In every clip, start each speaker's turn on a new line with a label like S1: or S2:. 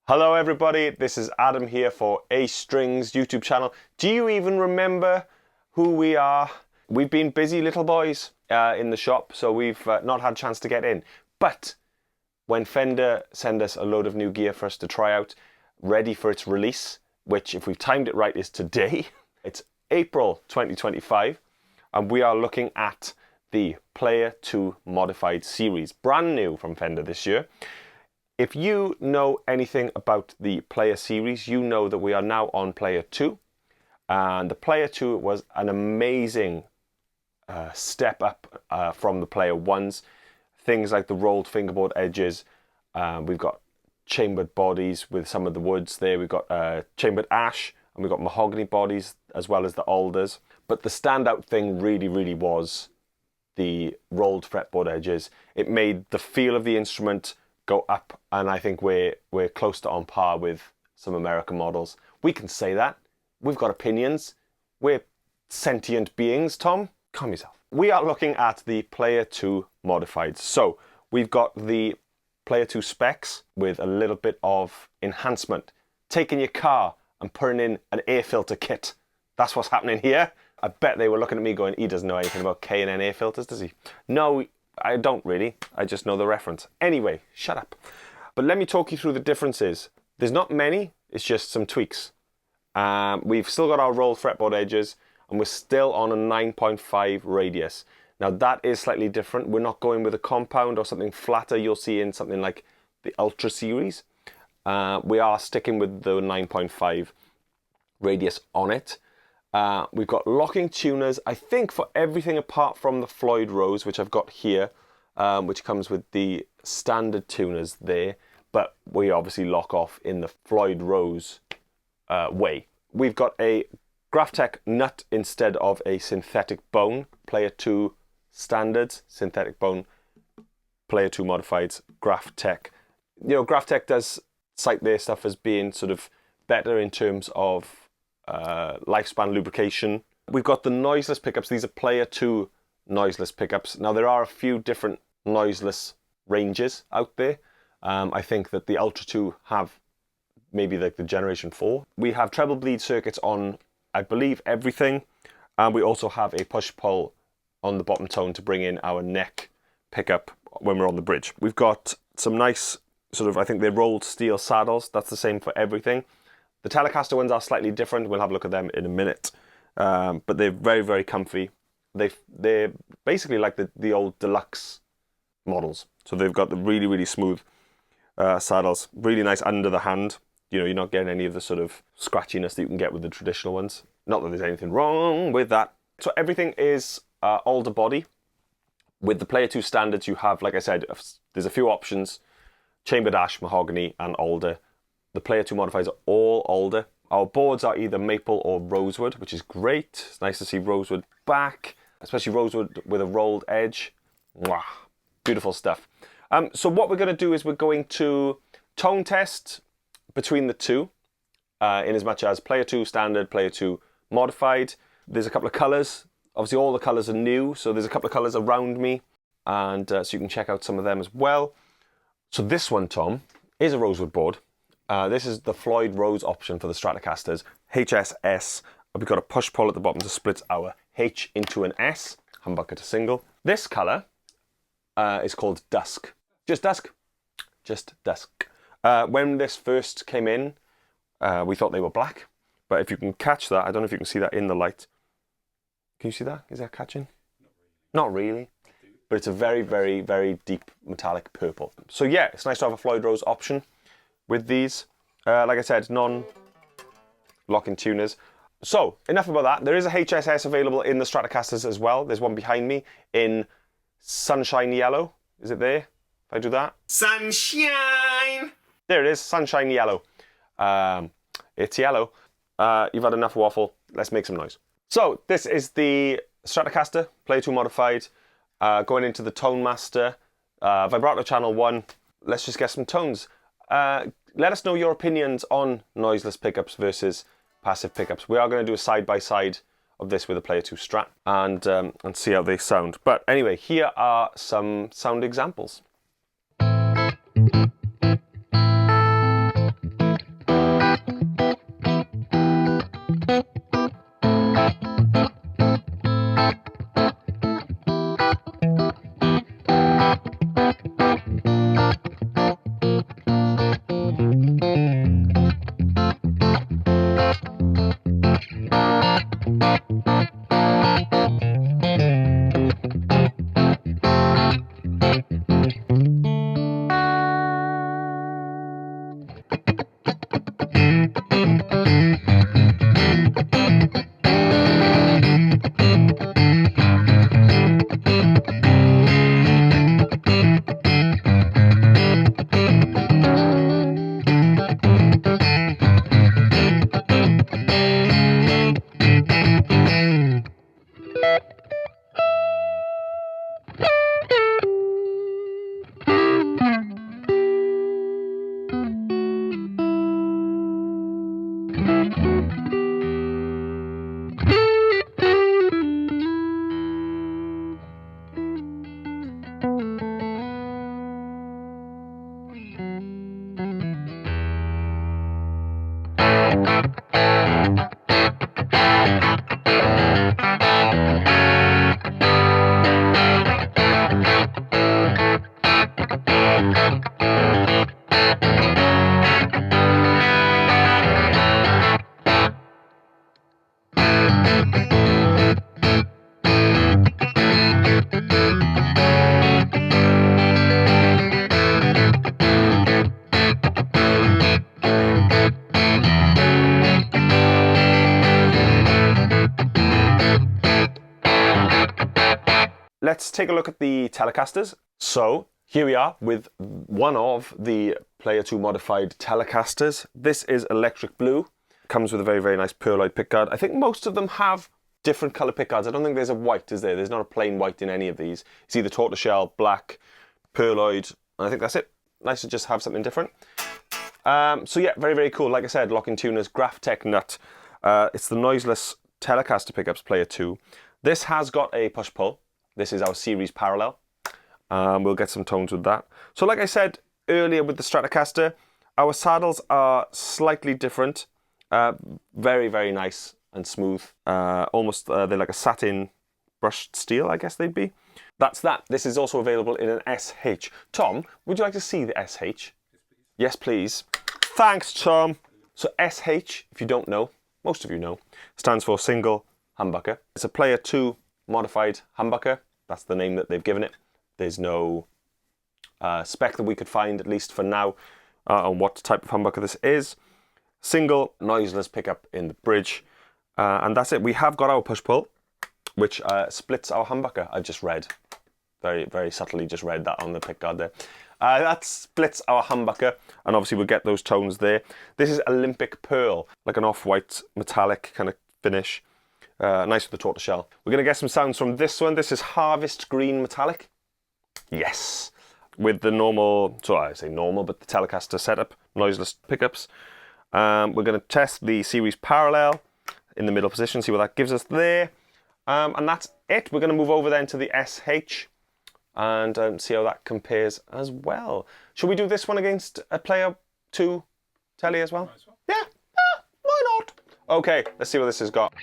S1: Hello everybody, this is Adam here for A Strings YouTube channel. Do you even remember who we are? We've been busy little boys in the shop, so we've not had a chance to get in. But when Fender send us a load of new gear for us to try out, ready for its release, which if we've timed it right is today, it's April 2025, and we are looking at the Player 2 Modified series, brand new from Fender this year. If you know anything about the Player series, you know that we are now on Player 2. And the Player 2 was an amazing step up from the Player 1s. Things like the rolled fingerboard edges. We've got chambered bodies with some of the woods there. We've got chambered ash and we've got mahogany bodies as well as the alders. But the standout thing really was the rolled fretboard edges. It made the feel of the instrument go up, and I think we're close to on par with some American models. We can say that. We've got opinions. We're sentient beings, Tom. Calm yourself. We are looking at the Player 2 Modified. So we've got the Player 2 specs with a little bit of enhancement. Taking your car and putting in an air filter kit. That's what's happening here. I bet they were looking at me going, he doesn't know anything about K&N air filters, does he? No, I don't really. I just know the reference. Anyway, shut up. But let me talk you through the differences. There's not many, it's just some tweaks. We've still got our rolled fretboard edges, and we're still on a 9.5 radius. Now that is slightly different. We're not going with a compound or something flatter you'll see in something like the Ultra series. We are sticking with the 9.5 radius on it. We've got locking tuners, I think, for everything apart from the Floyd Rose, which I've got here, which comes with the standard tuners there, but we obviously lock off in the Floyd Rose way. We've got a Graphtec nut instead of a synthetic bone, Player 2 standards, synthetic bone, Player 2 modifieds, Graphtec. You know, Graphtec does cite their stuff as being sort of better in terms of lifespan lubrication. We've got the noiseless pickups. These are Player 2 noiseless pickups. Now there are a few different noiseless ranges out there. I think that the Ultra 2 have maybe like the Generation 4. We have treble bleed circuits on, I believe, everything. And we also have a push-pull on the bottom tone to bring in our neck pickup when we're on the bridge. We've got some nice sort of, I think they're rolled steel saddles. That's the same for everything. The Telecaster ones are slightly different. We'll have a look at them in a minute. But they're very comfy. They're basically like the old deluxe models. So they've got the really smooth saddles. Really nice under the hand. You know, you're not getting any of the sort of scratchiness that you can get with the traditional ones. Not that there's anything wrong with that. So everything is alder body. With the Player 2 standards, you have, like I said, there's a few options. Chambered ash, mahogany, and alder. The Player 2 modifiers are all alder. Our boards are either maple or rosewood, which is great. It's nice to see rosewood back, especially rosewood with a rolled edge. Mwah, beautiful stuff. So what we're going to do is we're going to tone test between the two, in as much as Player 2 standard, Player 2 modified. There's a couple of colours. Obviously all the colours are new, so there's a couple of colours around me, and so you can check out some of them as well. So this one, Tom, is a rosewood board. This is the Floyd Rose option for the Stratocasters, HSS. We've got a push-pull at the bottom to split our H into an S, humbucker to single. This colour is called Dusk. Just Dusk. Just Dusk. When this first came in, we thought they were black. But if you can catch that, I don't know if you can see that in the light. Can you see that? Is that catching? Not really. But it's a very deep metallic purple. So yeah, it's nice to have a Floyd Rose option with these. Like I said, non-locking tuners. So, enough about that. There is a HSS available in the Stratocasters as well. There's one behind me in Sunshine Yellow. Is it there? If I do that. Sunshine! There it is, Sunshine Yellow. It's yellow. You've had enough waffle. Let's make some noise. So this is the Stratocaster Player 2 modified, going into the Tone Master, vibrato channel 1. Let's just get some tones. Let us know your opinions on noiseless pickups versus passive pickups. We are going to do a side-by-side of this with a Player 2 Strat and see how they sound. But anyway, here are some sound examples. Let's take a look at the Telecasters. So here we are with one of the Player 2 modified Telecasters. This is electric blue. Comes with a very, very nice pearloid pickguard. I think most of them have different colour pickguards. I don't think there's a white, is there? There's not a plain white in any of these. It's either tortoiseshell, black, pearloid, and I think that's it. Nice to just have something different. So yeah, very, very cool. Like I said, Locking Tuners, Graphtec nut. It's the noiseless Telecaster pickups Player 2. This has got a push-pull. This is our series parallel. We'll get some tones with that. So like I said earlier with the Stratocaster, our saddles are slightly different. Very, very nice and smooth. Almost, they're like a satin brushed steel, I guess they'd be. That's that. This is also available in an SH. Tom, would you like to see the SH? Yes, please. Thanks, Tom. So SH, if you don't know, most of you know, stands for single humbucker. It's a Player 2 modified humbucker. That's the name that they've given it. There's no spec that we could find, at least for now, on what type of humbucker this is. Single noiseless pickup in the bridge. And that's it. We have got our push-pull, which splits our humbucker. I just read, very, very subtly just read that on the pickguard there. That splits our humbucker, and obviously we'll get those tones there. This is Olympic Pearl, like an off-white metallic kind of finish. Nice with the tortoiseshell. We're going to get some sounds from this one. This is Harvest Green Metallic. Yes. With the normal, so I say normal, but the Telecaster setup, noiseless pickups. We're going to test the series parallel in the middle position, see what that gives us there. And that's it. We're going to move over then to the SH and see how that compares as well. Should we do this one against a Player 2 Tele as well? Yeah, why not? Okay, let's see what this has got.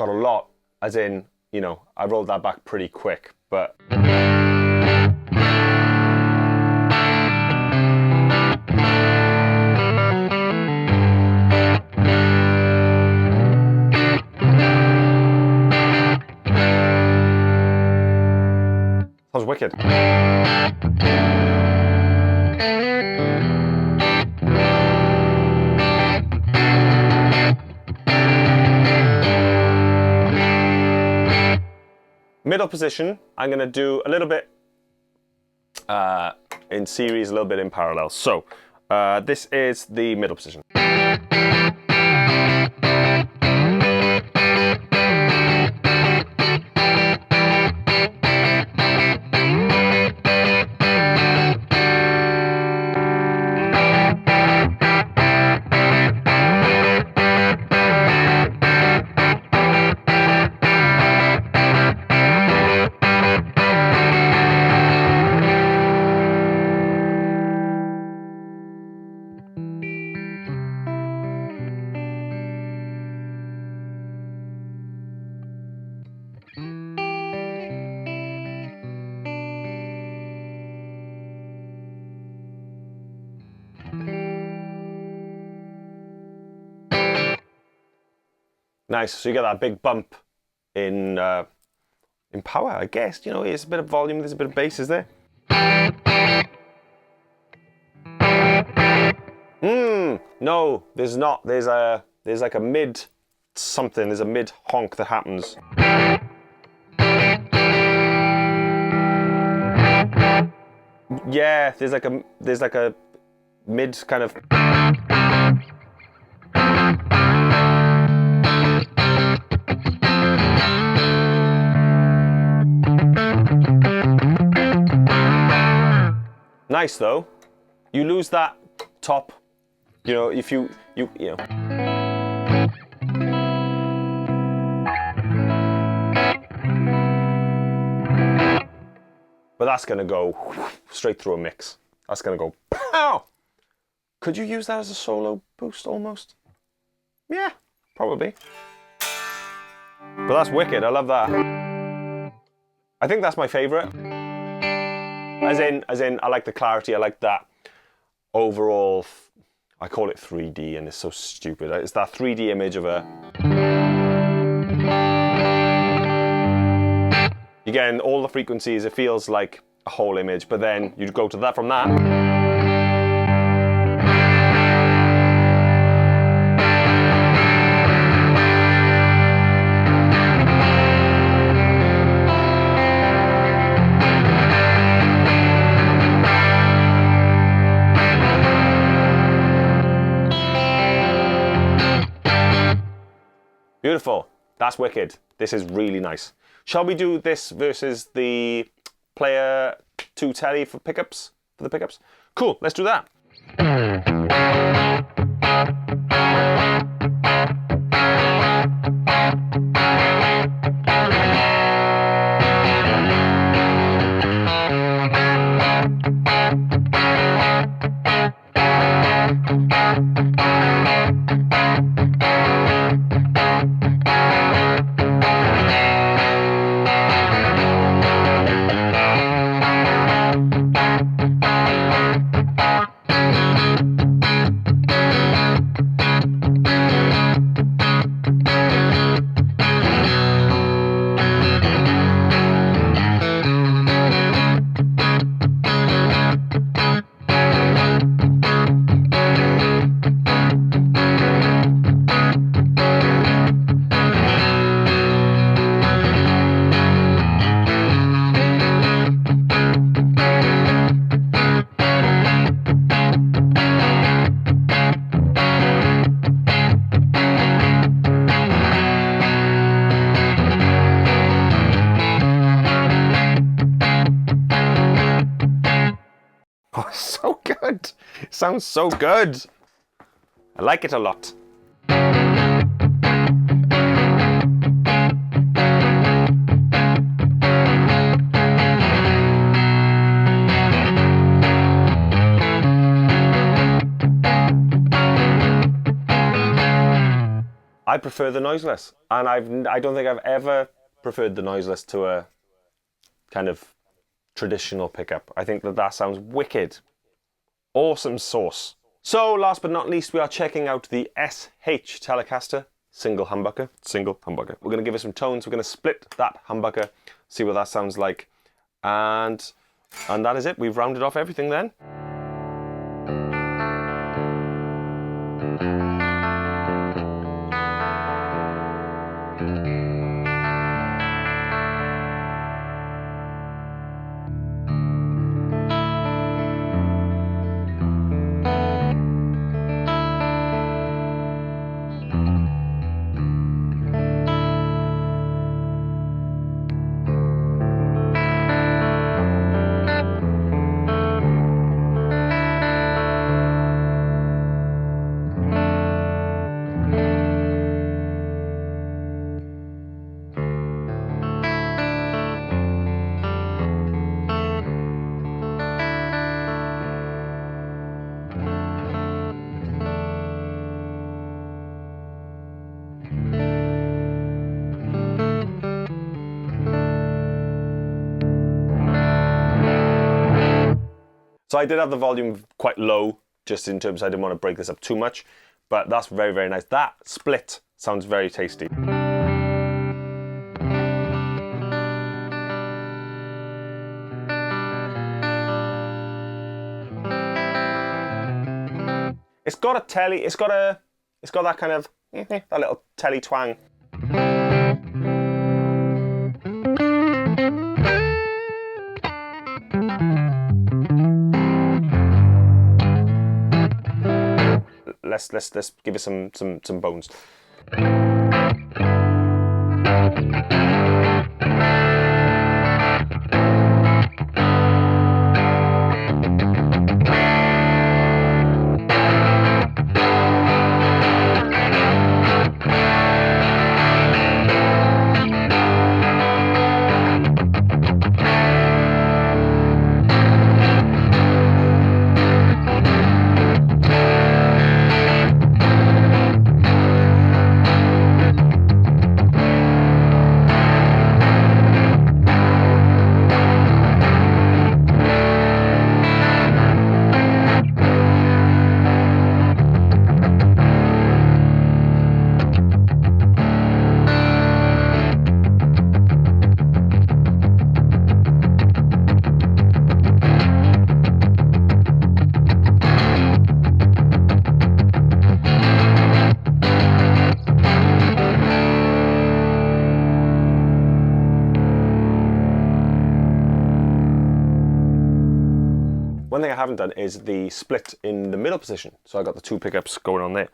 S1: got a lot, as in, you know, I rolled that back pretty quick, but... Sounds wicked. Middle position, I'm going to do a little bit in series, a little bit in parallel. So this is the middle position. Nice, so you get that big bump in power, I guess. You know, there's a bit of volume, there's a bit of bass, is there? No, there's not. There's like a mid something. There's a mid honk that happens. Yeah, there's like a mid kind of. Nice though. You lose that top, you know, if you know. But that's gonna go straight through a mix. That's gonna go pow. Could you use that as a solo boost almost? Yeah, probably. But that's wicked, I love that. I think that's my favorite. As in, I like the clarity, I like that overall, I call it 3D and it's so stupid. It's that 3D image of a... You're getting all the frequencies, it feels like a whole image, but then you go to that from that. Beautiful. That's wicked. This is really nice. Shall we do this versus the Player 2 Tele for pickups? For the pickups? Cool, let's do that. Oh, so good. It sounds so good. I like it a lot. I prefer the noiseless, and I don't think I've ever preferred the noiseless to a kind of traditional pickup. I think that sounds wicked. Awesome sauce. So last but not least, we are checking out the SH Telecaster single humbucker. We're going to give it some tones. We're going to split that humbucker, see what that sounds like, and that is it. We've rounded off everything then. So I did have the volume quite low, just in terms I didn't want to break this up too much, but that's very, very nice. That split sounds very tasty. It's got a telly, it's got that kind of, that little telly twang. Let's give it some bones. One thing I haven't done is the split in the middle position. So I got the two pickups going on there.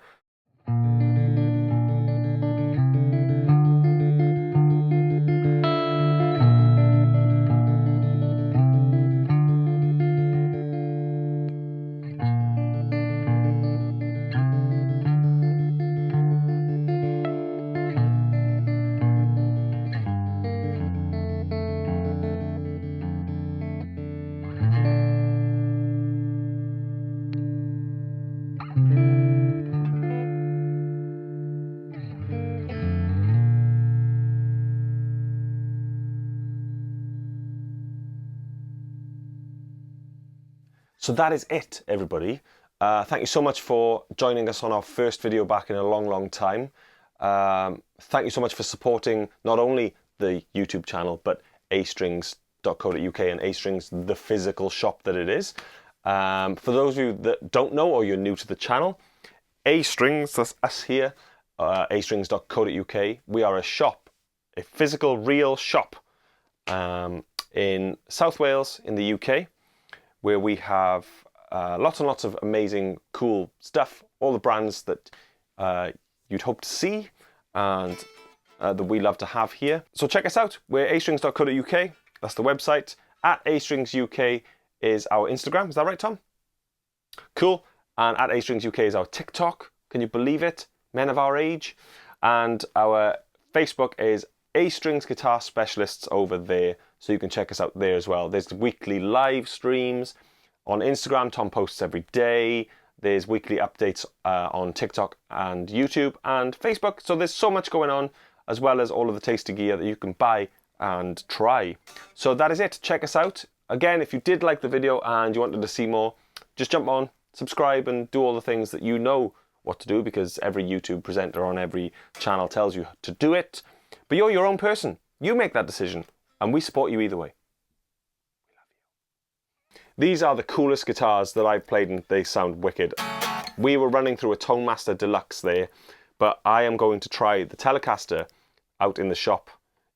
S1: So that is it, everybody. Thank you so much for joining us on our first video back in a long, long time. Thank you so much for supporting not only the YouTube channel, but astrings.co.uk and A-Strings, the physical shop that it is. For those of you that don't know or you're new to the channel, A-Strings, that's us here, astrings.co.uk. We are a shop, a physical, real shop in South Wales in the UK, where we have lots and lots of amazing, cool stuff, all the brands that you'd hope to see and that we love to have here. So check us out. We're astrings.co.uk. That's the website. At astringsuk is our Instagram. Is that right, Tom? Cool. And at astringsuk is our TikTok. Can you believe it? Men of our age. And our Facebook is A-Strings Guitar Specialists over there. So you can check us out there as well. There's weekly live streams. On Instagram, Tom posts every day. There's weekly updates on TikTok and YouTube and Facebook. So there's so much going on, as well as all of the tasty gear that you can buy and try. So that is it. Check us out. Again, if you did like the video and you wanted to see more, just jump on, subscribe, and do all the things that you know what to do, because every YouTube presenter on every channel tells you to do it. But you're your own person. You make that decision, and we support you either way. These are the coolest guitars that I've played, and they sound wicked. We were running through a Tone Master Deluxe there, but I am going to try the Telecaster out in the shop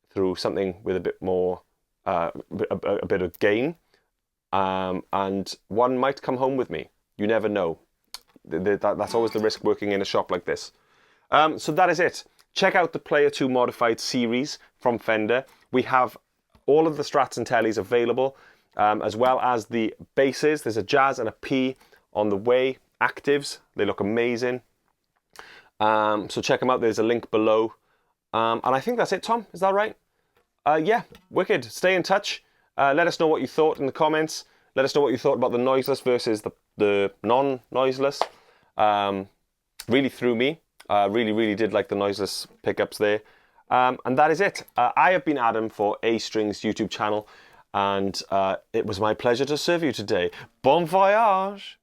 S1: through something with a bit more, a bit of gain, and one might come home with me. You never know. That's always the risk working in a shop like this. So that is it. Check out the Player 2 Modified series from Fender. We have all of the Strats and Tellies available, as well as the basses. There's a Jazz and a P on the way. Actives, they look amazing. So check them out. There's a link below. And I think that's it, Tom. Is that right? Yeah, wicked. Stay in touch. Let us know what you thought in the comments. Let us know what you thought about the noiseless versus the non-noiseless. Really threw me. Really did like the noiseless pickups there. And that is it. I have been Adam for A Strings YouTube channel, and it was my pleasure to serve you today. Bon voyage!